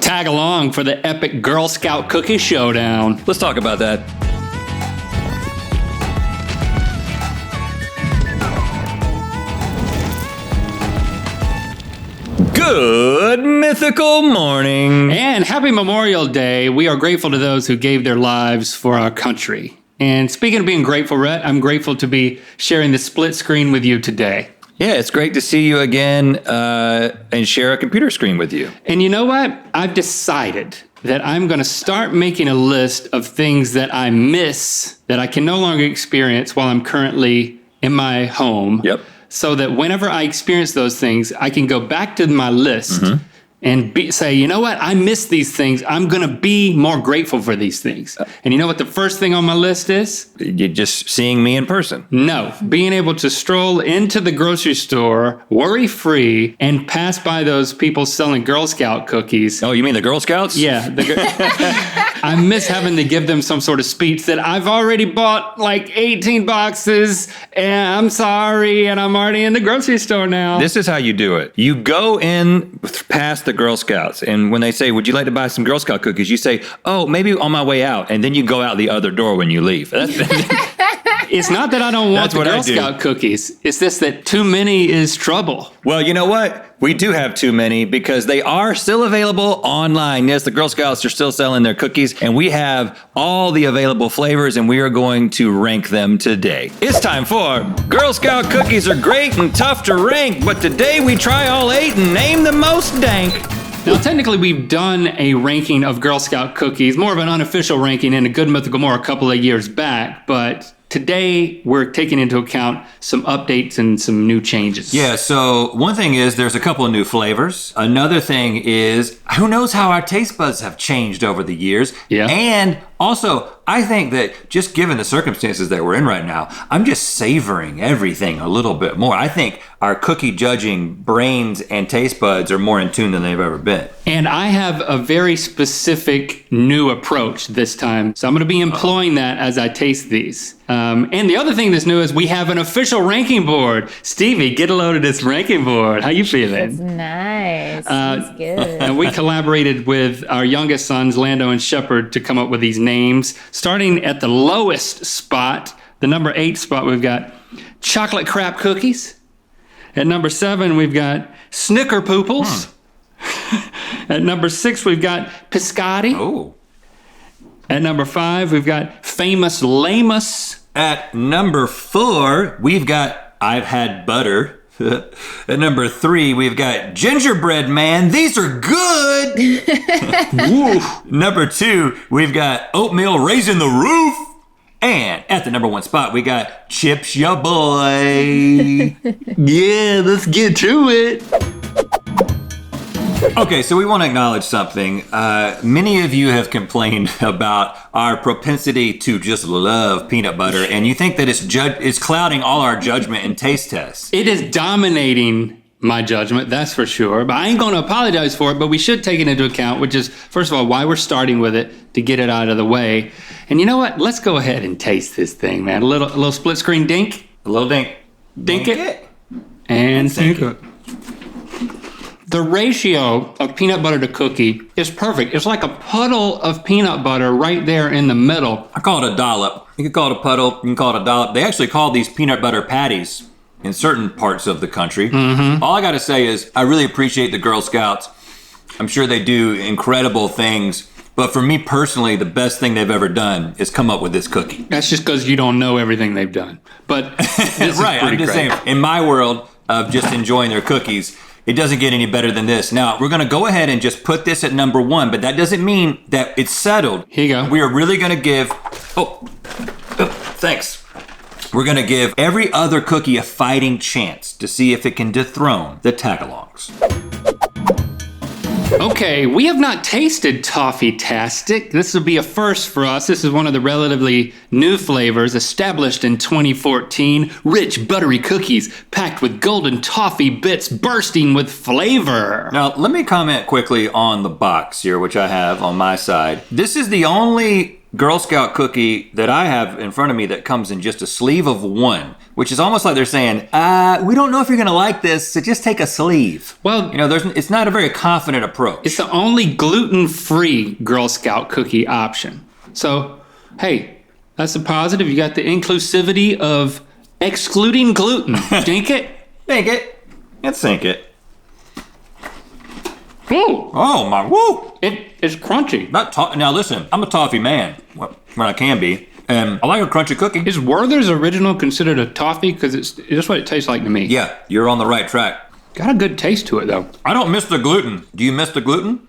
Tag along for the epic Girl Scout cookie showdown. Let's talk about that. Good mythical morning. And happy Memorial Day. We are grateful to those who gave their lives for our country. And speaking of being grateful, Rhett, I'm grateful to be sharing the split screen with you today. Yeah, it's great to see you again and share a computer screen with you. And you know what? I've decided that I'm going to start making a list of things that I miss that I can no longer experience while I'm currently in my home. Yep. So that whenever I experience those things, I can go back to my list and say, you know what? I miss these things. I'm going to be more grateful for these things. And you know what the first thing on my list is? You're just seeing me in person. No. Being able to stroll into the grocery store, worry-free, and pass by those people selling Girl Scout cookies. Oh, you mean the Girl Scouts? Yeah. I miss having to give them some sort of speech that I've already bought like 18 boxes, and I'm sorry, and I'm already in the grocery store now. This is how you do it. You go in past the Girl Scouts, and when they say, would you like to buy some Girl Scout cookies? You say, oh, maybe on my way out, and then you go out the other door when you leave. It's not that I don't want the Girl Scout cookies. It's just that too many is trouble. Well, you know what? We do have too many because they are still available online. Yes, the Girl Scouts are still selling their cookies, and we have all the available flavors, and we are going to rank them today. It's time for Girl Scout cookies are great and tough to rank, but today we try all 8 and name the most dank. Now, technically, we've done a ranking of Girl Scout cookies, more of an unofficial ranking in a Good Mythical More a couple of years back, but today, we're taking into account some updates and some new changes. Yeah, so one thing is there's a couple of new flavors. Another thing is who knows how our taste buds have changed over the years. Yeah. And also, I think that just given the circumstances that we're in right now, I'm just savoring everything a little bit more. I think our cookie judging brains and taste buds are more in tune than they've ever been. And I have a very specific new approach this time. So I'm going to be employing that as I taste these. And the other thing that's new is we have an official ranking board. Stevie, get a load of this ranking board. How you feeling? It's nice. It's good. And we collaborated with our youngest sons, Lando and Shepard, to come up with these names. Starting at the lowest spot, the number 8 spot, we've got chocolate crap cookies. At number 7, we've got Snicker Pooples. At number 6, we've got Piscotti. Oh. At number 5, we've got Famous Lamus. At number 4, we've got I've Had Butter. At number 3, we've got Gingerbread Man. These are good. Number 2, we've got Oatmeal Raising the Roof. And at the number 1 spot, we got Chips Ya Boy. Yeah, let's get to it. Okay, so we want to acknowledge something. Many of you have complained about our propensity to just love peanut butter, and you think that it's clouding all our judgment and taste tests. It is dominating my judgment, that's for sure. But I ain't going to apologize for it, but we should take it into account, which is, first of all, why we're starting with it, to get it out of the way. And you know what? Let's go ahead and taste this thing, man. A little split screen dink. A little dink. Dink it. And dink it. The ratio of peanut butter to cookie is perfect. It's like a puddle of peanut butter right there in the middle. I call it a dollop. You can call it a puddle. You can call it a dollop. They actually call these peanut butter patties in certain parts of the country. All I got to say is I really appreciate the Girl Scouts. I'm sure they do incredible things. But for me personally, the best thing they've ever done is come up with this cookie. That's just because you don't know everything they've done. But this right, is I'm just saying, in my world of just enjoying their cookies, it doesn't get any better than this. Now, we're going to go ahead and just put this at number 1, but that doesn't mean that it's settled. Here you go. We are really going to give... thanks. We're going to give every other cookie a fighting chance to see if it can dethrone the tagalongs. Okay, we have not tasted toffee-tastic. This will be a first for us. This is one of the relatively new flavors established in 2014. Rich, buttery cookies packed with golden toffee bits bursting with flavor. Now, let me comment quickly on the box here, which I have on my side. This is the only Girl Scout cookie that I have in front of me that comes in just a sleeve of one, which is almost like they're saying, we don't know if you're going to like this, so just take a sleeve. Well, it's not a very confident approach. it's the only gluten-free Girl Scout cookie option. So, hey, that's a positive. You got the inclusivity of excluding gluten. Dink it? Think it. And sink it. Ooh, Oh, my, woo! it's crunchy. Now listen, I'm a toffee man, when I can be, and I like a crunchy cookie. Is Werther's Original considered a toffee? Because it's just what it tastes like to me. Yeah, you're on the right track. Got a good taste to it, though. I don't miss the gluten. Do you miss the gluten?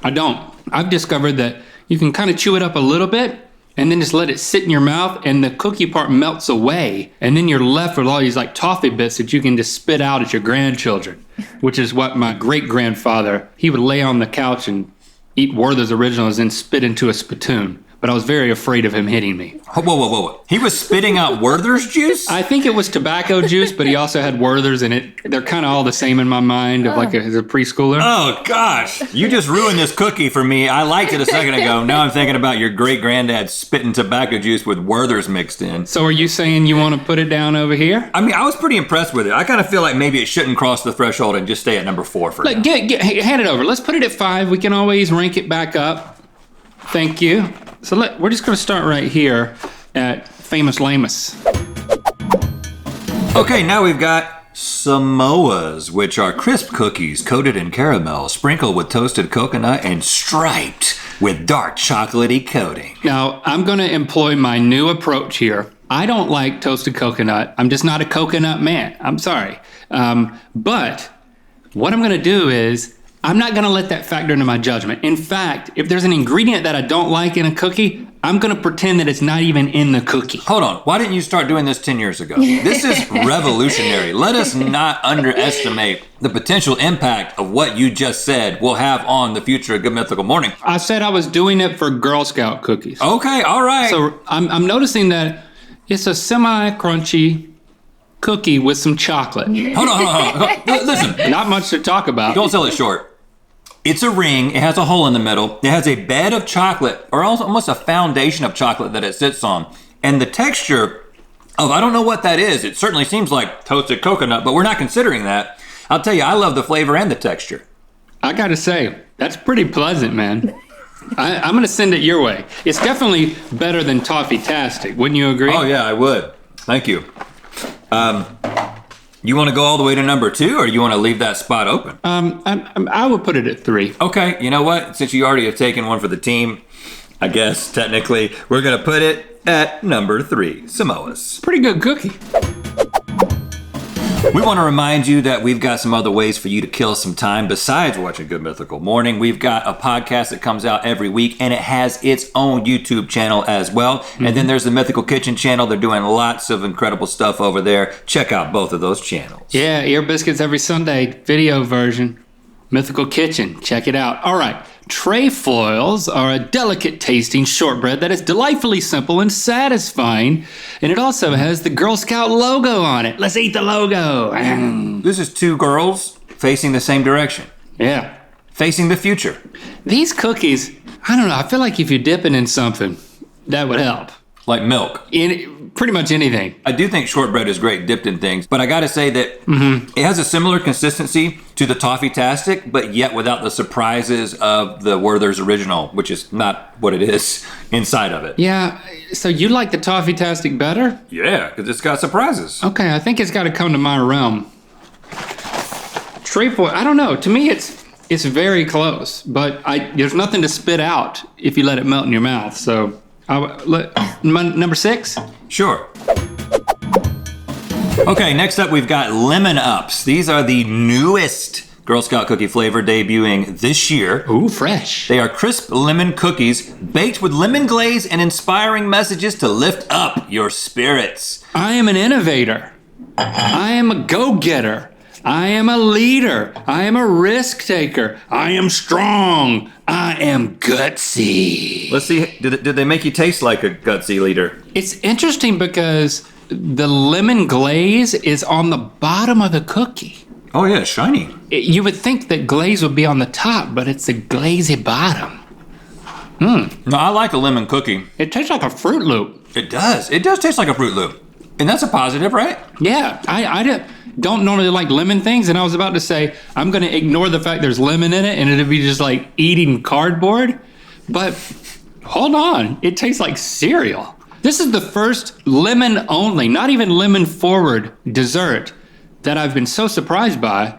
I don't. I've discovered that you can kind of chew it up a little bit and then just let it sit in your mouth and the cookie part melts away. And then you're left with all these like toffee bits that you can just spit out at your grandchildren, which is what my great-grandfather, he would lay on the couch and eat Werther's Originals and spit into a spittoon. But I was very afraid of him hitting me. Whoa. He was spitting out Werther's juice? I think it was tobacco juice, but he also had Werther's, and they're kind of all the same in my mind of like as a preschooler. Oh, gosh. You just ruined this cookie for me. I liked it a second ago. Now I'm thinking about your great-granddad spitting tobacco juice with Werther's mixed in. So are you saying you want to put it down over here? I mean, I was pretty impressed with it. I kind of feel like maybe it shouldn't cross the threshold and just stay at number 4 for now. Hand it over. Let's put it at 5. We can always rank it back up. Thank you. So we're just going to start right here at Famous Lamus. Okay, now we've got samoas, which are crisp cookies coated in caramel, sprinkled with toasted coconut, and striped with dark chocolatey coating. Now, I'm going to employ my new approach here. I don't like toasted coconut. I'm just not a coconut man. I'm sorry. But what I'm going to do is I'm not going to let that factor into my judgment. In fact, if there's an ingredient that I don't like in a cookie, I'm going to pretend that it's not even in the cookie. Hold on. Why didn't you start doing this 10 years ago? This is revolutionary. Let us not underestimate the potential impact of what you just said will have on the future of Good Mythical Morning. I said I was doing it for Girl Scout cookies. Okay, all right. So I'm noticing that it's a semi-crunchy cookie with some chocolate. Hold on. Listen. Not much to talk about. Don't sell it short. It's a ring. It has a hole in the middle. It has a bed of chocolate, or almost a foundation of chocolate that it sits on. And the texture of, I don't know what that is. It certainly seems like toasted coconut, but we're not considering that. I'll tell you, I love the flavor and the texture. I gotta say, that's pretty pleasant, man. I'm gonna send it your way. It's definitely better than toffee-tastic. Wouldn't you agree? Oh yeah, I would. Thank you. You want to go all the way to number 2, or you want to leave that spot open? I would put it at 3. Okay, you know what? Since you already have taken one for the team, I guess technically we're going to put it at number 3, Samoas. Pretty good cookie. We want to remind you that we've got some other ways for you to kill some time besides watching Good Mythical Morning. We've got a podcast that comes out every week, and it has its own YouTube channel as well. Mm-hmm. And then there's the Mythical Kitchen channel. They're doing lots of incredible stuff over there. Check out both of those channels. Yeah, Ear Biscuits every Sunday, video version. Mythical Kitchen, check it out. All right, trefoils are a delicate tasting shortbread that is delightfully simple and satisfying, and it also has the Girl Scout logo on it. Let's eat the logo. This is 2 girls facing the same direction. Yeah. Facing the future. These cookies, I don't know, I feel like if you dip it in something, that would help. Like milk. In pretty much anything. I do think shortbread is great dipped in things, but I gotta say that it has a similar consistency to the toffee-tastic, but yet without the surprises of the Werther's Original, which is not what it is inside of it. Yeah, so you like the toffee-tastic better? Yeah, because it's got surprises. Okay, I think it's got to come to my realm. Trefoil, I don't know. To me, it's very close, but there's nothing to spit out if you let it melt in your mouth. So, number 6? Sure. Okay, next up we've got Lemon Ups. These are the newest Girl Scout cookie flavor debuting this year. Ooh, fresh. They are crisp lemon cookies baked with lemon glaze and inspiring messages to lift up your spirits. I am an innovator. I am a go-getter. I am a leader. I am a risk taker. I am strong. I am gutsy. Let's see, did they make you taste like a gutsy leader? It's interesting because the lemon glaze is on the bottom of the cookie. Oh yeah, shiny. You would think that glaze would be on the top, but it's the glazy bottom. No, I like a lemon cookie. It tastes like a Fruit Loop. It does. It does taste like a Fruit Loop. And that's a positive, right? Yeah, I don't normally like lemon things, and I was about to say, I'm going to ignore the fact there's lemon in it, and it'd be just like eating cardboard. But hold on, it tastes like cereal. This is the first lemon only, not even lemon forward dessert that I've been so surprised by.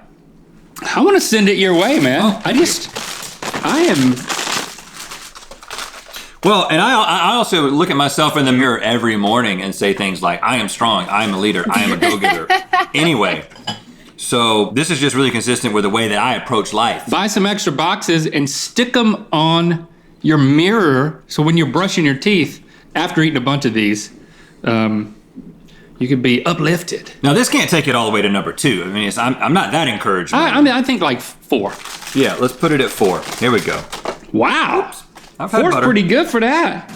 I want to send it your way, man. Oh, I am... Well, and I also look at myself in the mirror every morning and say things like, I am strong, I am a leader, I am a go-getter. Anyway, so this is just really consistent with the way that I approach life. Buy some extra boxes and stick them on your mirror so when you're brushing your teeth after eating a bunch of these, you could be uplifted. Now, this can't take it all the way to number 2. I mean, I'm not that encouraged. I think like 4. Yeah, let's put it at 4. Here we go. Wow. Oops. I've had 4's butter. pretty good for that.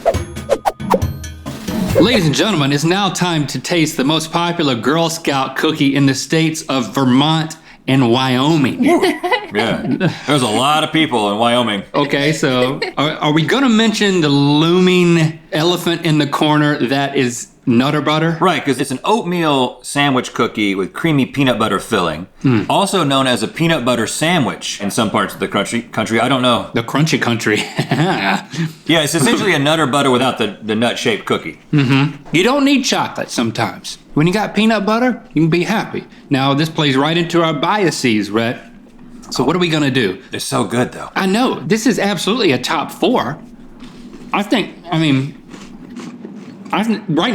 Ladies and gentlemen, it's now time to taste the most popular Girl Scout cookie in the states of Vermont and Wyoming. Yeah, there's a lot of people in Wyoming. Okay, so are we going to mention the looming elephant in the corner that is Nutter Butter? Right, because it's an oatmeal sandwich cookie with creamy peanut butter filling, also known as a peanut butter sandwich in some parts of the country. I don't know. The crunchy country. Yeah, it's essentially a Nutter Butter without the nut-shaped cookie. You don't need chocolate sometimes. When you got peanut butter, you can be happy. Now, this plays right into our biases, Rhett. So what are we going to do? It's so good, though. I know, this is absolutely a top 4. Right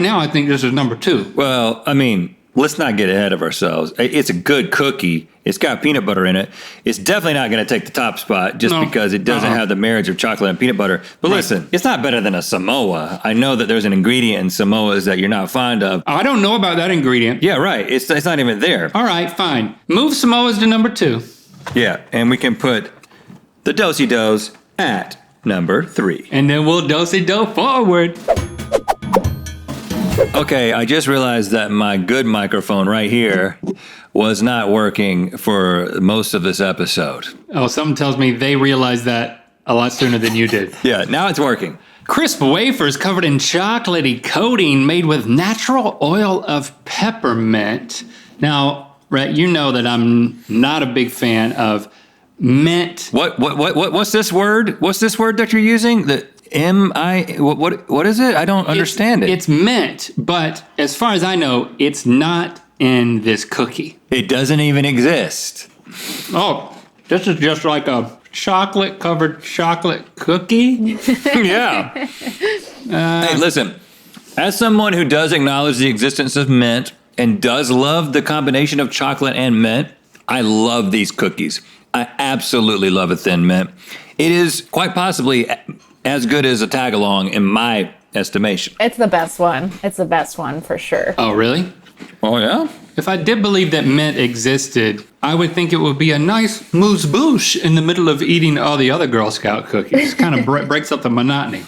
now, I think this is number 2. Well, I mean, let's not get ahead of ourselves. It's a good cookie. It's got peanut butter in it. It's definitely not going to take the top spot just because it doesn't have the marriage of chocolate and peanut butter. But listen, it's not better than a Samoa. I know that there's an ingredient in Samoas that you're not fond of. I don't know about that ingredient. Yeah, right. It's not even there. All right, fine. Move Samoas to number 2. Yeah, and we can put the do-si-dos at number 3. And then we'll do-si-do forward. Okay, I just realized that my good microphone right here was not working for most of this episode. Oh, something tells me they realized that a lot sooner than you did. Yeah, now it's working. Crisp wafers covered in chocolatey coating made with natural oil of peppermint. Now, Rhett, you know that I'm not a big fan of mint. What's this word? What's this word that you're using? The what is it? I don't understand it. It's mint, but as far as I know, it's not in this cookie. It doesn't even exist. Oh, this is just like a chocolate-covered chocolate cookie? Yeah. Hey, listen. As someone who does acknowledge the existence of mint and does love the combination of chocolate and mint, I love these cookies. I absolutely love a thin mint. It is quite possibly as good as a tagalong in my estimation. It's the best one. It's the best one for sure. Oh, really? Oh, yeah? If I did believe that mint existed, I would think it would be a nice moose-bouche in the middle of eating all the other Girl Scout cookies. Kind of breaks up the monotony.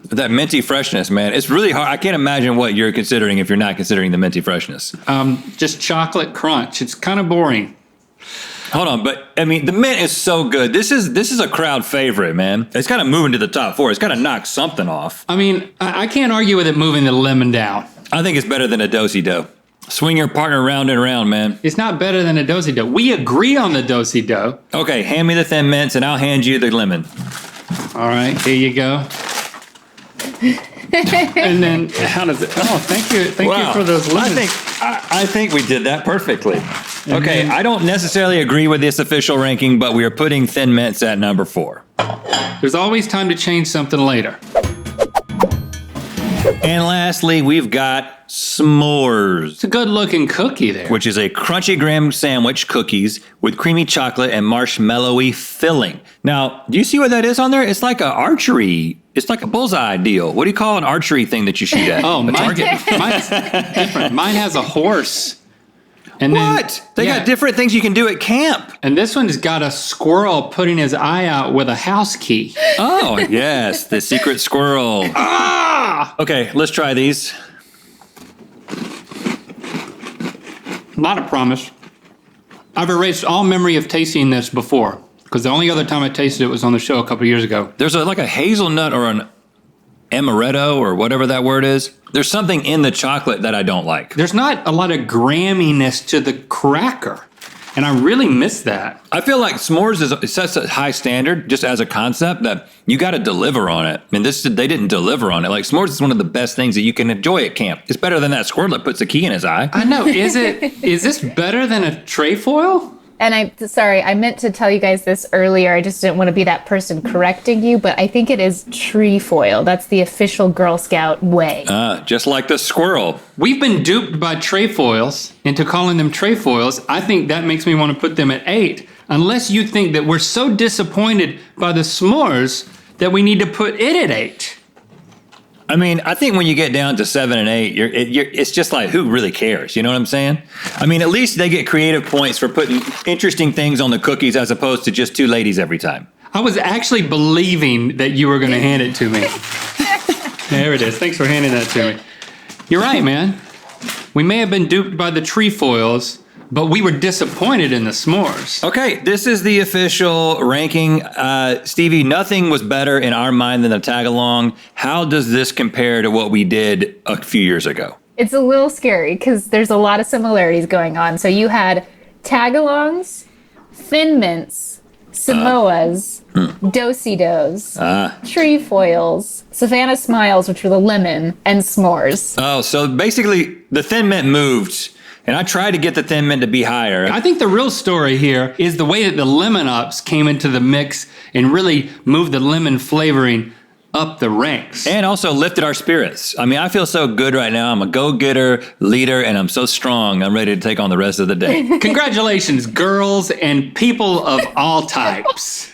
That minty freshness, man. It's really hard. I can't imagine what you're considering if you're not considering the minty freshness. Just chocolate crunch. It's kind of boring. Hold on, but I mean, the mint is so good. This is a crowd favorite, man. It's kind of moving to the top 4. It's got to knock something off. I mean, I can't argue with it moving the lemon down. I think it's better than a do-si-do. Swing your partner round and round, man. It's not better than a do-si-do. We agree on the do-si-do. Okay, hand me the thin mints and I'll hand you the lemon. All right, here you go. And then how does it? Oh, thank you for those lemons. I think we did that perfectly. Okay, I don't necessarily agree with this official ranking, but we are putting thin mints at number 4. There's always time to change something later. And lastly, we've got s'mores. It's a good-looking cookie there. Which is a crunchy graham sandwich cookies with creamy chocolate and marshmallowy filling. Now, do you see what that is on there? It's like it's like a bullseye deal. What do you call an archery thing that you shoot at? Oh, a target. Mine's different. Mine has a horse. And What? They got different things you can do at camp. And this one's got a squirrel putting his eye out with a house key. Oh, yes, the secret squirrel. Ah! Okay, let's try these. Not a promise. I've erased all memory of tasting this before. Because the only other time I tasted it was on the show a couple years ago. There's like a hazelnut or an amaretto or whatever that word is. There's something in the chocolate that I don't like. There's not a lot of gramminess to the cracker. And I really miss that. I feel like s'mores is such a high standard just as a concept that you got to deliver on it. And they didn't deliver on it. Like s'mores is one of the best things that you can enjoy at camp. It's better than that squirrel that puts a key in his eye. I know. Is this better than a trefoil? And I meant to tell you guys this earlier. I just didn't want to be that person correcting you, but I think it is trefoil. That's the official Girl Scout way. Just like the squirrel. We've been duped by trefoils into calling them trefoils. I think that makes me want to put them at 8. Unless you think that we're so disappointed by the s'mores that we need to put it at 8. I mean, I think when you get down to 7 and 8, it's just like, who really cares? You know what I'm saying? I mean, at least they get creative points for putting interesting things on the cookies as opposed to just 2 ladies every time. I was actually believing that you were going to hand it to me. There it is. Thanks for handing that to me. You're right, man. We may have been duped by the trefoils, but we were disappointed in the s'mores. Okay, this is the official ranking. Stevie, nothing was better in our mind than the tagalong. How does this compare to what we did a few years ago? It's a little scary because there's a lot of similarities going on. So you had tagalongs, thin mints, samoas, do-si-dos, trefoils, Savannah Smiles, which were the lemon, and s'mores. Oh, so basically the thin mint moved. And I tried to get the thin mint to be higher. I think the real story here is the way that the lemon ups came into the mix and really moved the lemon flavoring up the ranks. And also lifted our spirits. I mean, I feel so good right now. I'm a go-getter, leader, and I'm so strong. I'm ready to take on the rest of the day. Congratulations, girls and people of all types.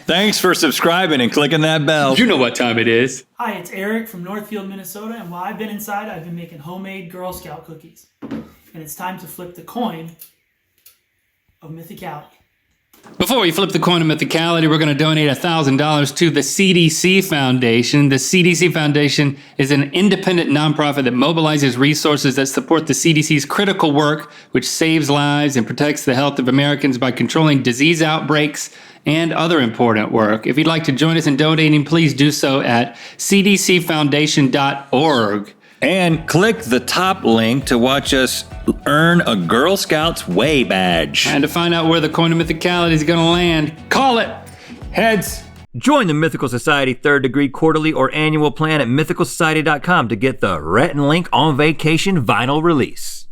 Thanks for subscribing and clicking that bell. You know what time it is. Hi, it's Eric from Northfield, Minnesota, and while I've been inside, I've been making homemade Girl Scout cookies. And it's time to flip the coin of Mythicality. Before we flip the coin of Mythicality, we're going to donate $1,000 to the CDC Foundation. The CDC Foundation is an independent nonprofit that mobilizes resources that support the CDC's critical work, which saves lives and protects the health of Americans by controlling disease outbreaks and other important work. If you'd like to join us in donating, please do so at cdcfoundation.org. And click the top link to watch us earn a Girl Scouts Way badge. And to find out where the coin of Mythicality is going to land, call it Heads. Join the Mythical Society 3rd Degree quarterly or annual plan at mythicalsociety.com to get the Rhett and Link on Vacation vinyl release.